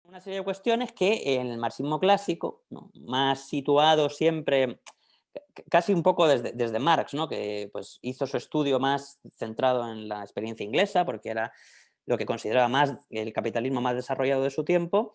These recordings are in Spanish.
Una serie de cuestiones que en el marxismo clásico, ¿no? Más situado siempre, casi un poco desde Marx, ¿no? Que pues, hizo su estudio más centrado en la experiencia inglesa, porque era lo que consideraba más el capitalismo más desarrollado de su tiempo,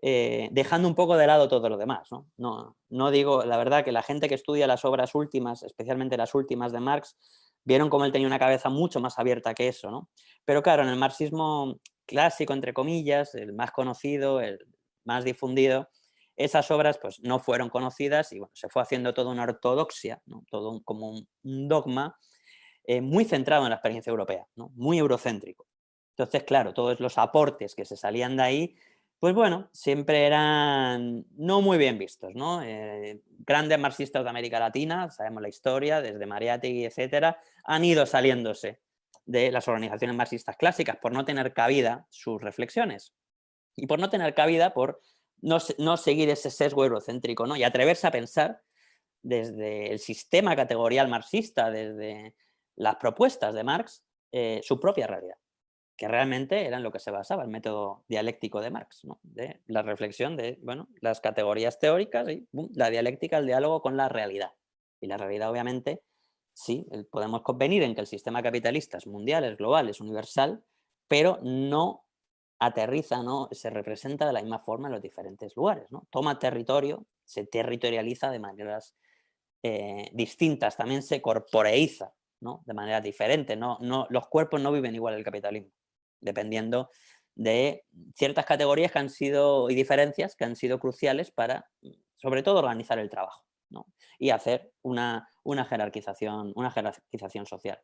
dejando un poco de lado todo lo demás. No digo, la verdad, que la gente que estudia las obras últimas, especialmente las últimas de Marx, vieron cómo él tenía una cabeza mucho más abierta que eso, ¿no? Pero claro, en el marxismo clásico, entre comillas, el más conocido, el más difundido, esas obras pues, no fueron conocidas y bueno, se fue haciendo toda una ortodoxia, ¿no? Todo como un dogma muy centrado en la experiencia europea, ¿no? Muy eurocéntrico. Entonces, claro, todos los aportes que se salían de ahí, pues bueno, siempre eran no muy bien vistos, ¿no? Grandes marxistas de América Latina, sabemos la historia, desde Mariátegui, etcétera, han ido saliéndose de las organizaciones marxistas clásicas por no tener cabida sus reflexiones y por no tener cabida por no seguir ese sesgo eurocéntrico, ¿no? Y atreverse a pensar desde el sistema categorial marxista, desde las propuestas de Marx, su propia realidad, que realmente era en lo que se basaba el método dialéctico de Marx, ¿no? De la reflexión de bueno, las categorías teóricas y ¡bum!, la dialéctica, el diálogo con la realidad. Y la realidad, obviamente, sí, podemos convenir en que el sistema capitalista es mundial, es global, es universal, pero no aterriza, no se representa de la misma forma en los diferentes lugares, ¿no? Toma territorio, se territorializa de maneras distintas, también se corporeiza, ¿no? De manera diferente. Los cuerpos no viven igual el capitalismo, dependiendo de ciertas categorías que han sido, y diferencias que han sido cruciales para, sobre todo, organizar el trabajo, ¿no? Y hacer una jerarquización social.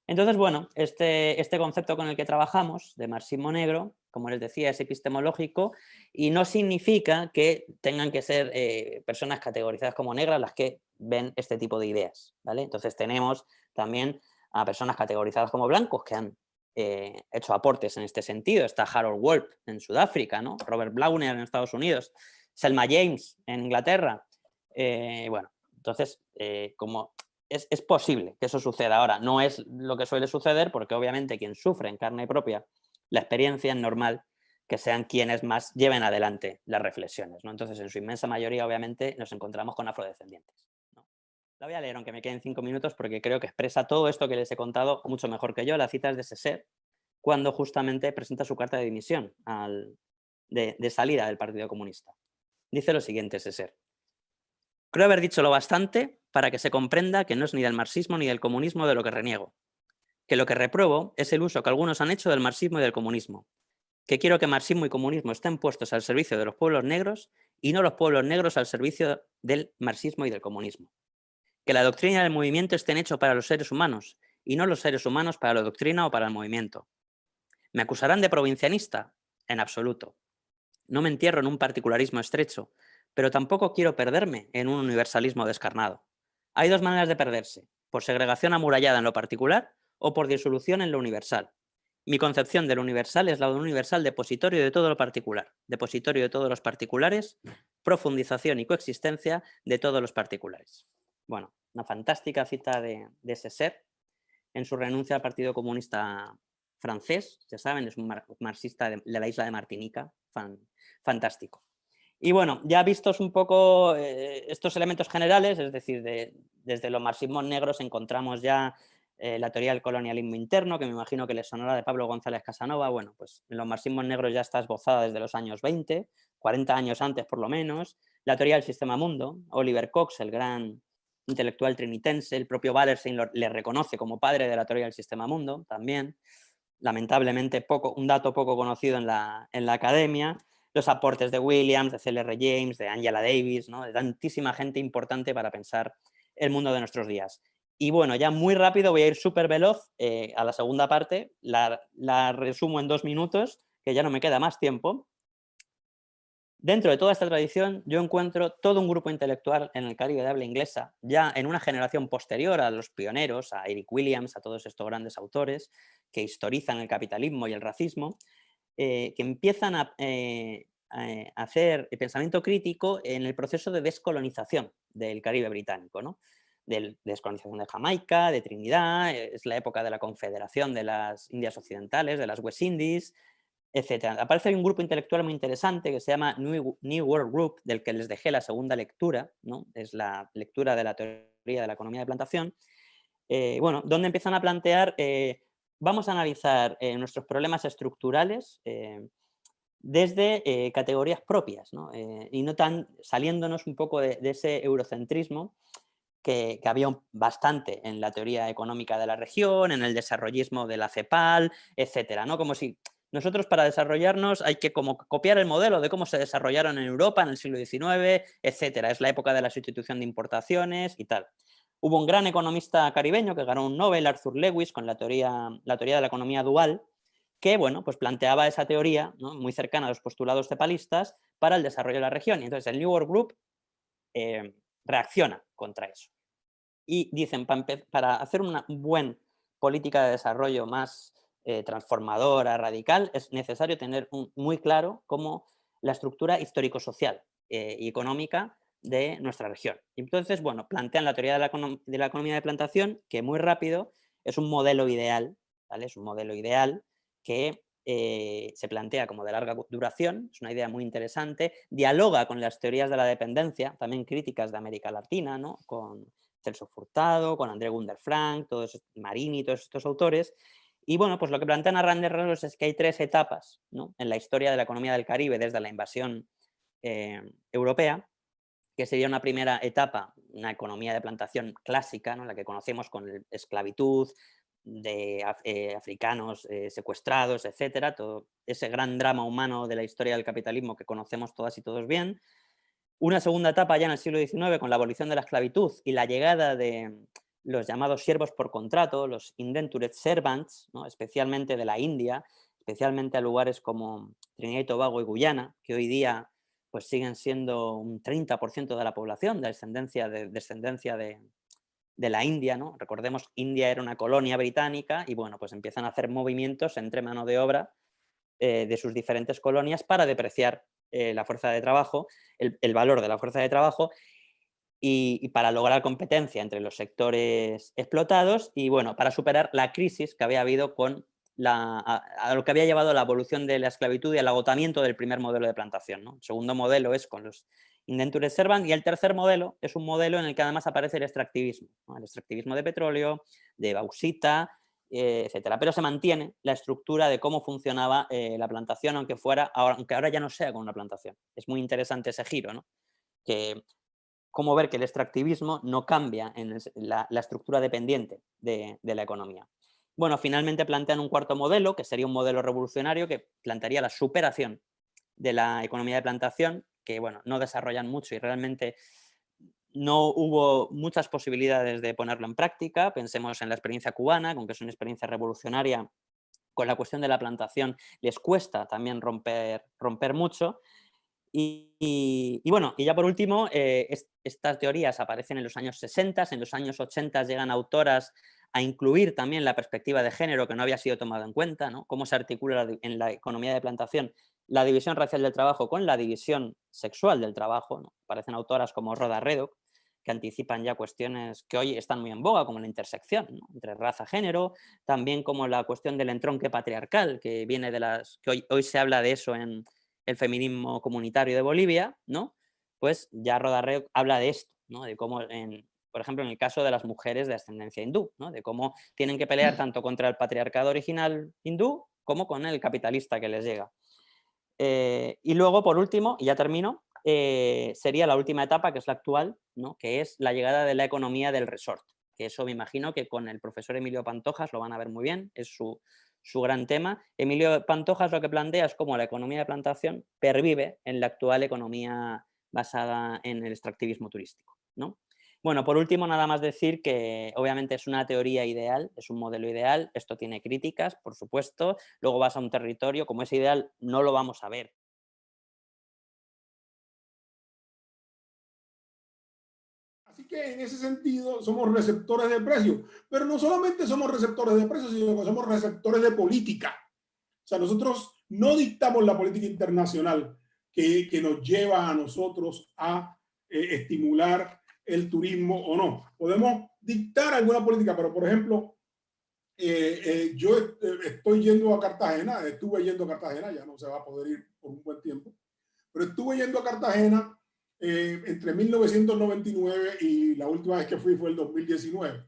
Entonces, bueno, este concepto con el que trabajamos, de marxismo negro, como les decía, es epistemológico y no significa que tengan que ser personas categorizadas como negras las que ven este tipo de ideas, ¿vale? Entonces tenemos también a personas categorizadas como blancos que han hecho aportes en este sentido. Está Harold Wolff en Sudáfrica, ¿no? Robert Blauner en Estados Unidos, Selma James en Inglaterra. Bueno, entonces, como es posible que eso suceda. Ahora, no es lo que suele suceder porque obviamente quien sufre en carne propia la experiencia es normal que sean quienes más lleven adelante las reflexiones, ¿no? Entonces, en su inmensa mayoría, obviamente, nos encontramos con afrodescendientes, ¿no? La voy a leer, aunque me queden 5 minutos, porque creo que expresa todo esto que les he contado mucho mejor que yo. La cita es de Césaire, cuando justamente presenta su carta de dimisión de salida del Partido Comunista. Dice lo siguiente, Césaire: creo haber dicho lo bastante para que se comprenda que no es ni del marxismo ni del comunismo de lo que reniego, que lo que repruebo es el uso que algunos han hecho del marxismo y del comunismo, que quiero que marxismo y comunismo estén puestos al servicio de los pueblos negros y no los pueblos negros al servicio del marxismo y del comunismo, que la doctrina y el movimiento estén hechos para los seres humanos y no los seres humanos para la doctrina o para el movimiento. ¿Me acusarán de provincianista? En absoluto. No me entierro en un particularismo estrecho, pero tampoco quiero perderme en un universalismo descarnado. Hay dos maneras de perderse: por segregación amurallada en lo particular o por disolución en lo universal. Mi concepción de lo universal es la de un universal depositorio de todo lo particular, depositorio de todos los particulares, profundización y coexistencia de todos los particulares. Bueno, una fantástica cita de Césaire en su renuncia al Partido Comunista francés, ya saben, es un marxista de la isla de Martinica, fantástico. Y bueno, ya vistos un poco estos elementos generales, es decir, desde los marxismos negros encontramos ya la teoría del colonialismo interno, que me imagino que les sonará, de Pablo González Casanova. Bueno, pues en los marxismos negros ya está esbozada desde los años 20, 40 años antes por lo menos. La teoría del sistema mundo, Oliver Cox, el gran intelectual trinitense, el propio Wallerstein le reconoce como padre de la teoría del sistema mundo también. Lamentablemente un dato poco conocido en la academia. Los aportes de Williams, de C.L.R. James, de Angela Davis, ¿no? De tantísima gente importante para pensar el mundo de nuestros días. Y bueno, ya muy rápido, voy a ir súper veloz a la segunda parte, la resumo en 2 minutos, que ya no me queda más tiempo. Dentro de toda esta tradición, yo encuentro todo un grupo intelectual en el Caribe de habla inglesa, ya en una generación posterior a los pioneros, a Eric Williams, a todos estos grandes autores que historizan el capitalismo y el racismo, que empiezan a hacer pensamiento crítico en el proceso de descolonización del Caribe británico, ¿no? De descolonización de Jamaica, de Trinidad, es la época de la Confederación de las Indias Occidentales, de las West Indies, etcétera. Aparece un grupo intelectual muy interesante que se llama New World Group, del que les dejé la segunda lectura, ¿no? Es la lectura de la teoría de la economía de plantación, bueno, donde empiezan a plantear, vamos a analizar nuestros problemas estructurales desde categorías propias, ¿no? Y no tan saliéndonos un poco de ese eurocentrismo que había bastante en la teoría económica de la región, en el desarrollismo de la CEPAL, etcétera, ¿no? Como si nosotros para desarrollarnos hay que como copiar el modelo de cómo se desarrollaron en Europa en el siglo XIX, etcétera. Es la época de la sustitución de importaciones y tal. Hubo un gran economista caribeño que ganó un Nobel, Arthur Lewis, con la teoría de la economía dual, que bueno, pues planteaba esa teoría, ¿no? Muy cercana a los postulados cepalistas para el desarrollo de la región. Y entonces el New World Group reacciona contra eso. Y dicen, para hacer una buena política de desarrollo más transformadora, radical, es necesario tener muy claro cómo la estructura histórico-social y económica de nuestra región. Entonces, bueno, plantean la teoría de la economía de plantación, que muy rápido es un modelo ideal, ¿vale? Es un modelo ideal que se plantea como de larga duración, es una idea muy interesante, dialoga con las teorías de la dependencia, también críticas de América Latina, ¿no? Con Celso Furtado, con André Gunder Frank, Marini, todos estos autores. Y bueno, pues lo que plantean a grandes rasgos es que hay tres etapas, ¿no? En la historia de la economía del Caribe desde la invasión europea, que sería una primera etapa, una economía de plantación clásica, ¿no? La que conocemos con esclavitud de africanos secuestrados, etcétera, todo ese gran drama humano de la historia del capitalismo que conocemos todas y todos bien. Una segunda etapa ya en el siglo XIX con la abolición de la esclavitud y la llegada de los llamados siervos por contrato, los indentured servants, ¿no? Especialmente de la India, especialmente a lugares como Trinidad y Tobago y Guyana, que hoy día pues siguen siendo un 30% de la población de descendencia de la India, ¿no? Recordemos, India era una colonia británica y bueno, pues empiezan a hacer movimientos entre mano de obra de sus diferentes colonias para depreciar la fuerza de trabajo, el valor de la fuerza de trabajo y para lograr competencia entre los sectores explotados y bueno, para superar la crisis que había habido con a lo que había llevado la evolución de la esclavitud y el agotamiento del primer modelo de plantación, ¿no? El segundo modelo es con los indentured servants y el tercer modelo es un modelo en el que además aparece el extractivismo, ¿no? El extractivismo de petróleo, de bauxita, etcétera. Pero se mantiene la estructura de cómo funcionaba la plantación, aunque ahora ya no sea con una plantación. Es muy interesante ese giro, ¿no? Que cómo ver que el extractivismo no cambia en la estructura dependiente de la economía. Bueno, finalmente plantean un cuarto modelo, que sería un modelo revolucionario que plantearía la superación de la economía de plantación, que bueno, no desarrollan mucho y realmente no hubo muchas posibilidades de ponerlo en práctica. Pensemos en la experiencia cubana, con que es una experiencia revolucionaria, con la cuestión de la plantación les cuesta también romper mucho. Y bueno, y ya por último, estas teorías aparecen en los años 60, en los años 80 llegan autoras a incluir también la perspectiva de género que no había sido tomada en cuenta, ¿no? Cómo se articula en la economía de plantación la división racial del trabajo con la división sexual del trabajo, ¿no? Aparecen autoras como Rhoda Reddock, que anticipan ya cuestiones que hoy están muy en boga, como la intersección, ¿no? Entre raza y género, también como la cuestión del entronque patriarcal, que viene de que hoy se habla de eso en el feminismo comunitario de Bolivia, ¿no? Pues ya Rhoda Reddock habla de esto, ¿no? De cómo, por ejemplo, en el caso de las mujeres de ascendencia hindú, ¿no? De cómo tienen que pelear tanto contra el patriarcado original hindú como con el capitalista que les llega. Y luego, por último, y ya termino, sería la última etapa, que es la actual, ¿no? Que es la llegada de la economía del resort, que eso me imagino que con el profesor Emilio Pantojas lo van a ver muy bien, es su gran tema. Emilio Pantojas lo que plantea es cómo la economía de plantación pervive en la actual economía basada en el extractivismo turístico, ¿no? Bueno, por último, nada más decir que obviamente es una teoría ideal, es un modelo ideal, esto tiene críticas, por supuesto, luego vas a un territorio, como es ideal, no lo vamos a ver. Así que en ese sentido somos receptores de precios, pero no solamente somos receptores de precios, sino que somos receptores de política. O sea, nosotros no dictamos la política internacional que nos lleva a nosotros a estimular el turismo o no. Podemos dictar alguna política, pero por ejemplo, Yo estoy yendo a Cartagena, estuve yendo a Cartagena, ya no se va a poder ir por un buen tiempo, pero estuve yendo a Cartagena entre 1999 y la última vez que fui fue el 2019.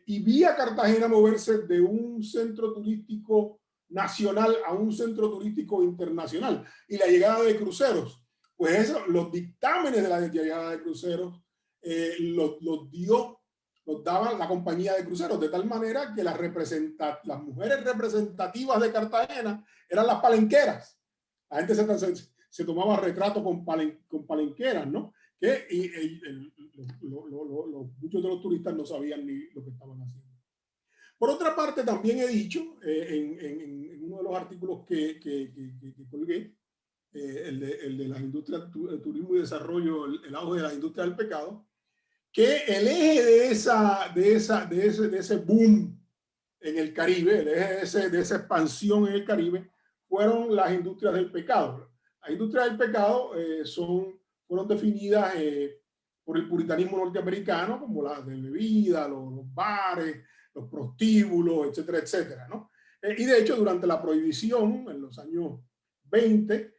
Y vi a Cartagena moverse de un centro turístico nacional a un centro turístico internacional, y la llegada de cruceros, pues eso, los dictámenes de la llegada de cruceros los daba la compañía de cruceros, de tal manera que las mujeres representativas de Cartagena eran las palenqueras. La gente se tomaba retrato con palenqueras, ¿no? Que muchos de los turistas no sabían ni lo que estaban haciendo. Por otra parte, también he dicho en uno de los artículos que colgué, el de las industrias, turismo y desarrollo, el auge de la industria del pecado, que el eje de ese boom en el Caribe, el eje de esa expansión en el Caribe, fueron las industrias del pecado. Las industrias del pecado fueron definidas por el puritanismo norteamericano como las de bebida, los bares, los prostíbulos, etcétera, etcétera, ¿no? Y de hecho, durante la prohibición, en los años 20,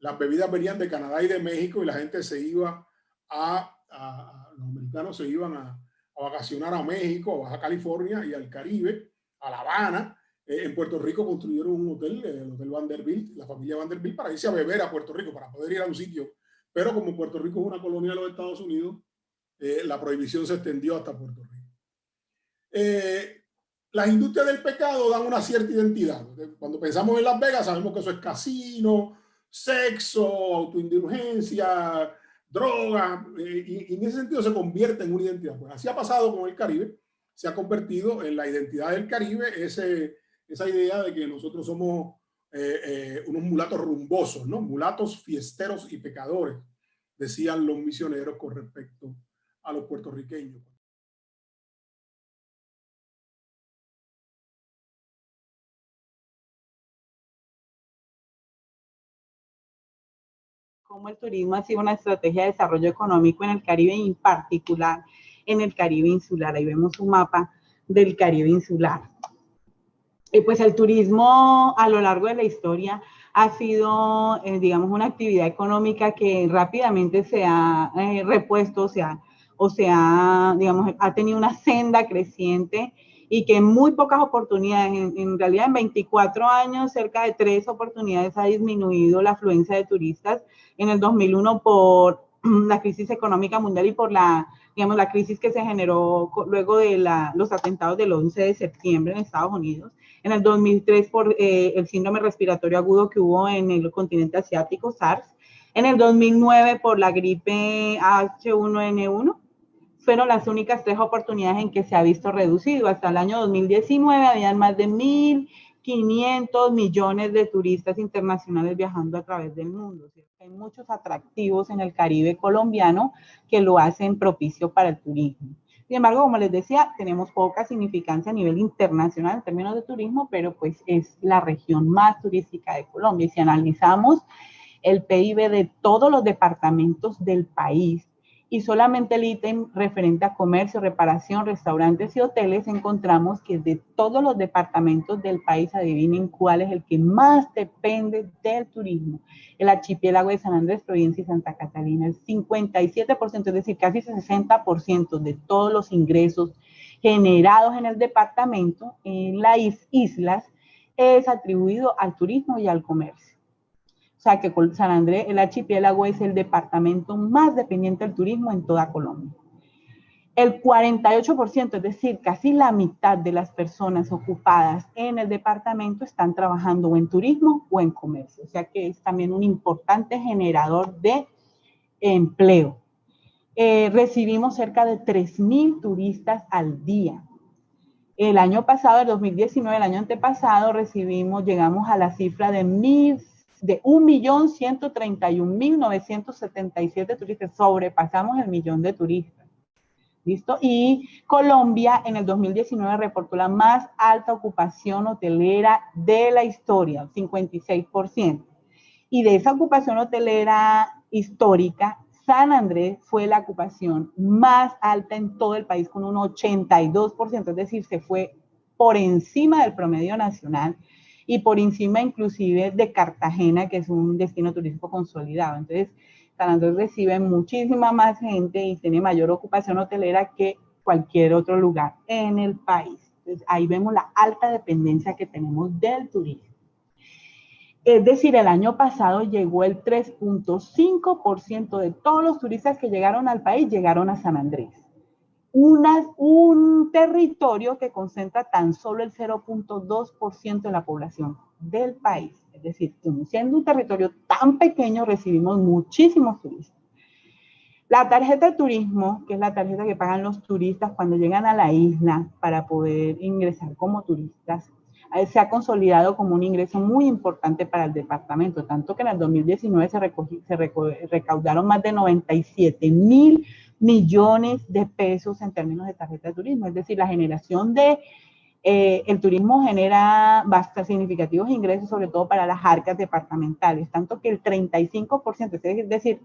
las bebidas venían de Canadá y de México, y la gente se iba los americanos se iban a vacacionar a México, a Baja California y al Caribe, a La Habana. En Puerto Rico construyeron un hotel, el Hotel Vanderbilt, la familia Vanderbilt, para irse a beber a Puerto Rico, para poder ir a un sitio. Pero como Puerto Rico es una colonia de los Estados Unidos, la prohibición se extendió hasta Puerto Rico. Las industrias del pecado dan una cierta identidad. Cuando pensamos en Las Vegas, sabemos que eso es casino, sexo, autoindulgencia, droga, y en ese sentido se convierte en una identidad. Pues así ha pasado con el Caribe, se ha convertido en la identidad del Caribe esa idea de que nosotros somos unos mulatos rumbosos, ¿no? Mulatos fiesteros y pecadores, decían los misioneros con respecto a los puertorriqueños. Cómo el turismo ha sido una estrategia de desarrollo económico en el Caribe, y en particular en el Caribe insular. Ahí vemos un mapa del Caribe insular. Y pues el turismo a lo largo de la historia ha sido, digamos, una actividad económica que rápidamente se ha repuesto, digamos, ha tenido una senda creciente, y que en muy pocas oportunidades, en realidad en 24 años, cerca de 3 oportunidades ha disminuido la afluencia de turistas. En el 2001 por la crisis económica mundial y por la crisis que se generó luego de los atentados del 11 de septiembre en Estados Unidos. En el 2003 por el síndrome respiratorio agudo que hubo en el continente asiático, SARS. En el 2009 por la gripe H1N1. Fueron las únicas 3 oportunidades en que se ha visto reducido. Hasta el año 2019 habían más de 1.500 millones de turistas internacionales viajando a través del mundo. Hay muchos atractivos en el Caribe colombiano que lo hacen propicio para el turismo. Sin embargo, como les decía, tenemos poca significancia a nivel internacional en términos de turismo, pero pues es la región más turística de Colombia. Y si analizamos el PIB de todos los departamentos del país, y solamente el ítem referente a comercio, reparación, restaurantes y hoteles, encontramos que de todos los departamentos del país, adivinen cuál es el que más depende del turismo: el archipiélago de San Andrés, Providencia y Santa Catalina. El 57%, es decir, casi 60% de todos los ingresos generados en el departamento, en las islas, es atribuido al turismo y al comercio. O sea que San Andrés, el archipiélago, es el departamento más dependiente del turismo en toda Colombia. El 48%, es decir, casi la mitad de las personas ocupadas en el departamento están trabajando o en turismo o en comercio. O sea que es también un importante generador de empleo. Recibimos cerca de 3.000 turistas al día. El año pasado, el 2019, el año antepasado, llegamos a la cifra de 1.131.977 turistas. Sobrepasamos el 1.000.000 de turistas. ¿Listo? Y Colombia en el 2019 reportó la más alta ocupación hotelera de la historia, 56%. Y de esa ocupación hotelera histórica, San Andrés fue la ocupación más alta en todo el país con un 82%, es decir, se fue por encima del promedio nacional y por encima inclusive de Cartagena, que es un destino turístico consolidado. Entonces, San Andrés recibe muchísima más gente y tiene mayor ocupación hotelera que cualquier otro lugar en el país. Entonces, ahí vemos la alta dependencia que tenemos del turismo. Es decir, el año pasado llegó el 3.5% de todos los turistas que llegaron al país, llegaron a San Andrés. Un territorio que concentra tan solo el 0.2% de la población del país. Es decir, siendo un territorio tan pequeño, recibimos muchísimos turistas. La tarjeta de turismo, que es la tarjeta que pagan los turistas cuando llegan a la isla para poder ingresar como turistas, se ha consolidado como un ingreso muy importante para el departamento, tanto que en el 2019 se recaudaron más de 97.000 millones de pesos en términos de tarjeta de turismo. Es decir, la generación de el turismo genera bastante significativos ingresos, sobre todo para las arcas departamentales, tanto que el 35%, es decir,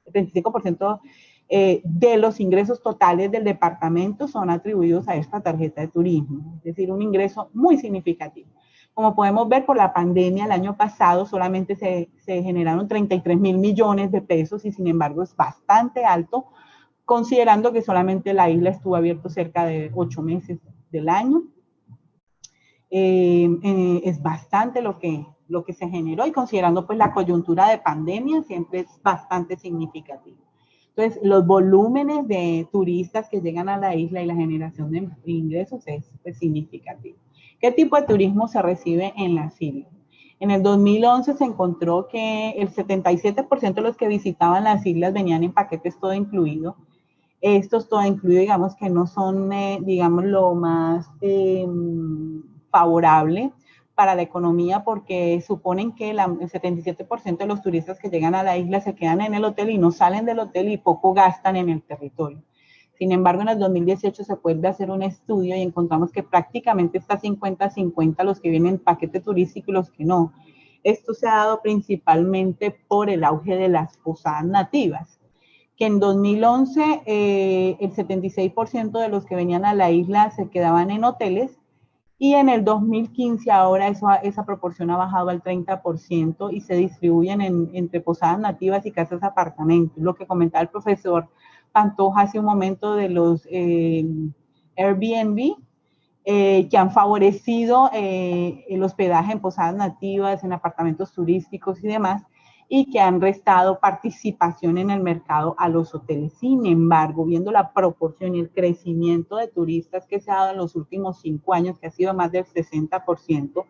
el 35% de los ingresos totales del departamento son atribuidos a esta tarjeta de turismo, es decir, un ingreso muy significativo. Como podemos ver, por la pandemia el año pasado solamente se generaron 33.000 millones de pesos y sin embargo es bastante alto, considerando que solamente la isla estuvo abierta cerca de 8 meses del año. Es bastante lo que se generó y considerando pues la coyuntura de pandemia siempre es bastante significativo. Entonces, los volúmenes de turistas que llegan a la isla y la generación de ingresos es pues, significativo. ¿Qué tipo de turismo se recibe en las islas? En el 2011 se encontró que el 77% de los que visitaban las islas venían en paquetes todo incluido. Estos todo incluido, digamos que no son, digamos, lo más favorable para la economía porque suponen que el 77% de los turistas que llegan a la isla se quedan en el hotel y no salen del hotel y poco gastan en el territorio. Sin embargo, en el 2018 se puede hacer un estudio y encontramos que prácticamente está 50-50 los que vienen en paquete turístico y los que no. Esto se ha dado principalmente por el auge de las posadas nativas, que en 2011 el 76% de los que venían a la isla se quedaban en hoteles y en el 2015 ahora esa proporción ha bajado al 30% y se distribuyen entre posadas nativas y casas apartamentos. Lo que comentaba el profesor Pantoja hace un momento de los Airbnb, que han favorecido el hospedaje en posadas nativas, en apartamentos turísticos y demás, y que han restado participación en el mercado a los hoteles. Sin embargo, viendo la proporción y el crecimiento de turistas que se ha dado en los últimos 5 años, que ha sido más del 60%,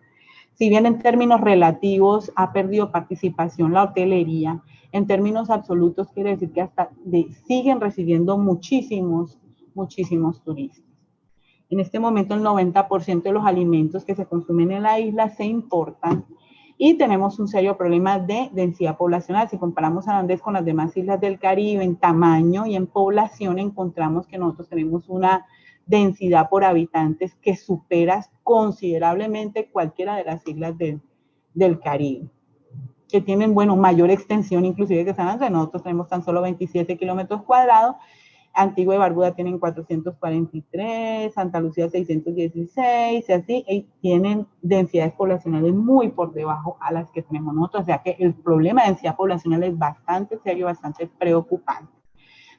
si bien en términos relativos ha perdido participación la hotelería, en términos absolutos quiere decir que siguen recibiendo muchísimos turistas. En este momento el 90% de los alimentos que se consumen en la isla se importan y tenemos un serio problema de densidad poblacional. Si comparamos San Andrés con las demás islas del Caribe en tamaño y en población, encontramos que nosotros tenemos una densidad por habitantes que supera considerablemente cualquiera de las islas del Caribe, que tienen, bueno, mayor extensión inclusive que San Andrés. Nosotros tenemos tan solo 27 kilómetros cuadrados, Antigua y Barbuda tienen 443, Santa Lucía 616, y así, y tienen densidades poblacionales muy por debajo a las que tenemos nosotros, o sea que el problema de densidad poblacional es bastante serio, bastante preocupante,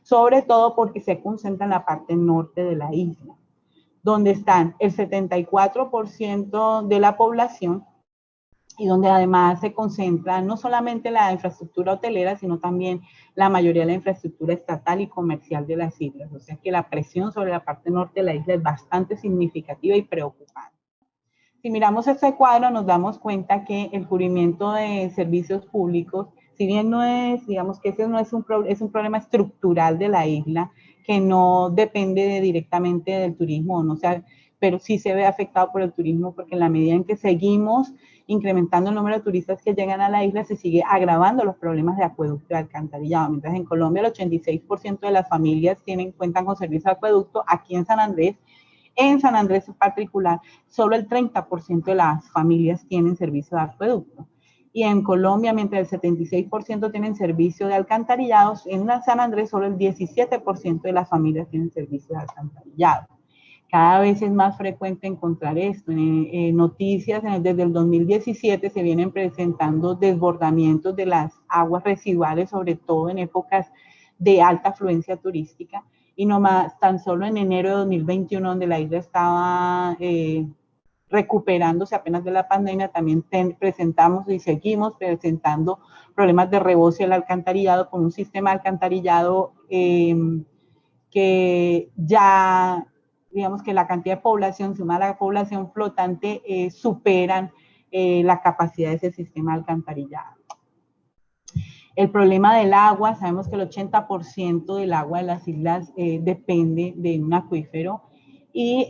sobre todo porque se concentra en la parte norte de la isla, donde están el 74% de la población, y donde además se concentra no solamente la infraestructura hotelera, sino también la mayoría de la infraestructura estatal y comercial de las islas. O sea que la presión sobre la parte norte de la isla es bastante significativa y preocupante. Si miramos este cuadro, nos damos cuenta que el cubrimiento de servicios públicos, si bien no es, digamos que ese no es un problema estructural de la isla, que no depende directamente del turismo, no sea, pero sí se ve afectado por el turismo, porque en la medida en que seguimos incrementando el número de turistas que llegan a la isla, se sigue agravando los problemas de acueducto y alcantarillado. Mientras en Colombia el 86% de las familias cuentan con servicio de acueducto, aquí en San Andrés en particular, solo el 30% de las familias tienen servicio de acueducto. Y en Colombia, mientras el 76% tienen servicio de alcantarillados, en San Andrés solo el 17% de las familias tienen servicio de alcantarillado. Cada vez es más frecuente encontrar esto. En noticias, desde el 2017 se vienen presentando desbordamientos de las aguas residuales, sobre todo en épocas de alta afluencia turística. Y nomás, tan solo en enero de 2021, donde la isla estaba recuperándose apenas de la pandemia, también presentamos y seguimos presentando problemas de reboce del alcantarillado con un sistema de alcantarillado que ya, digamos que la cantidad de población sumada a la población flotante superan la capacidad de ese sistema de alcantarillado. El problema del agua, sabemos que el 80% del agua de las islas depende de un acuífero y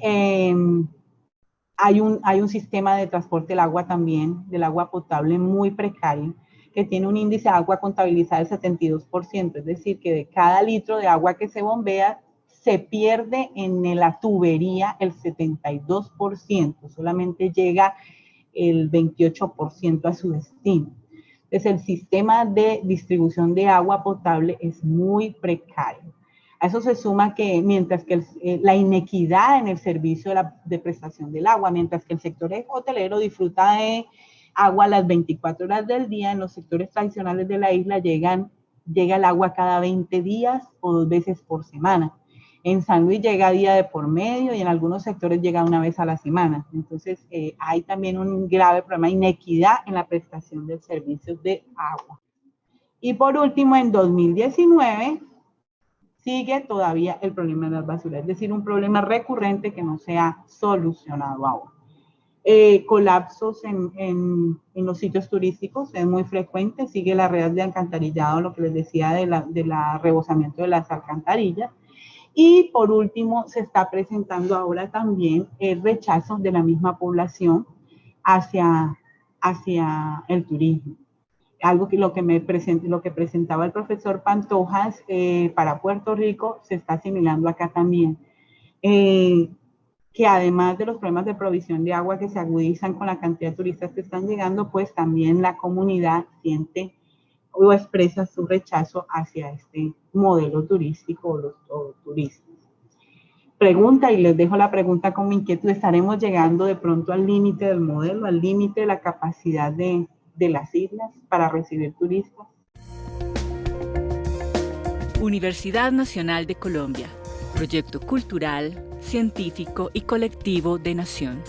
hay un sistema de transporte del agua también, del agua potable muy precario, que tiene un índice de agua contabilizado del 72%, es decir, que de cada litro de agua que se bombea, se pierde en la tubería el 72%, solamente llega el 28% a su destino. Entonces, el sistema de distribución de agua potable es muy precario. A eso se suma que mientras que la inequidad en el servicio de prestación del agua, mientras que el sector hotelero disfruta de agua las 24 horas del día, en los sectores tradicionales de la isla llega el agua cada 20 días o 2 veces por semana. En San Luis llega día de por medio y en algunos sectores llega una vez a la semana. Entonces, hay también un grave problema de inequidad en la prestación del servicio de agua. Y por último, en 2019, sigue todavía el problema de las basuras, es decir, un problema recurrente que no se ha solucionado aún. Colapsos en los sitios turísticos es muy frecuente, sigue la red de alcantarillado, lo que les decía de la rebosamiento de las alcantarillas. Y por último, se está presentando ahora también el rechazo de la misma población hacia el turismo. Algo que lo que presentaba el profesor Pantojas para Puerto Rico se está asimilando acá también. Que además de los problemas de provisión de agua que se agudizan con la cantidad de turistas que están llegando, pues también la comunidad siente o expresa su rechazo hacia este modelo turístico o los turistas. Pregunta, y les dejo la pregunta como inquietud, ¿estaremos llegando de pronto al límite del modelo, al límite de la capacidad de las islas para recibir turistas? Universidad Nacional de Colombia, proyecto cultural, científico y colectivo de nación.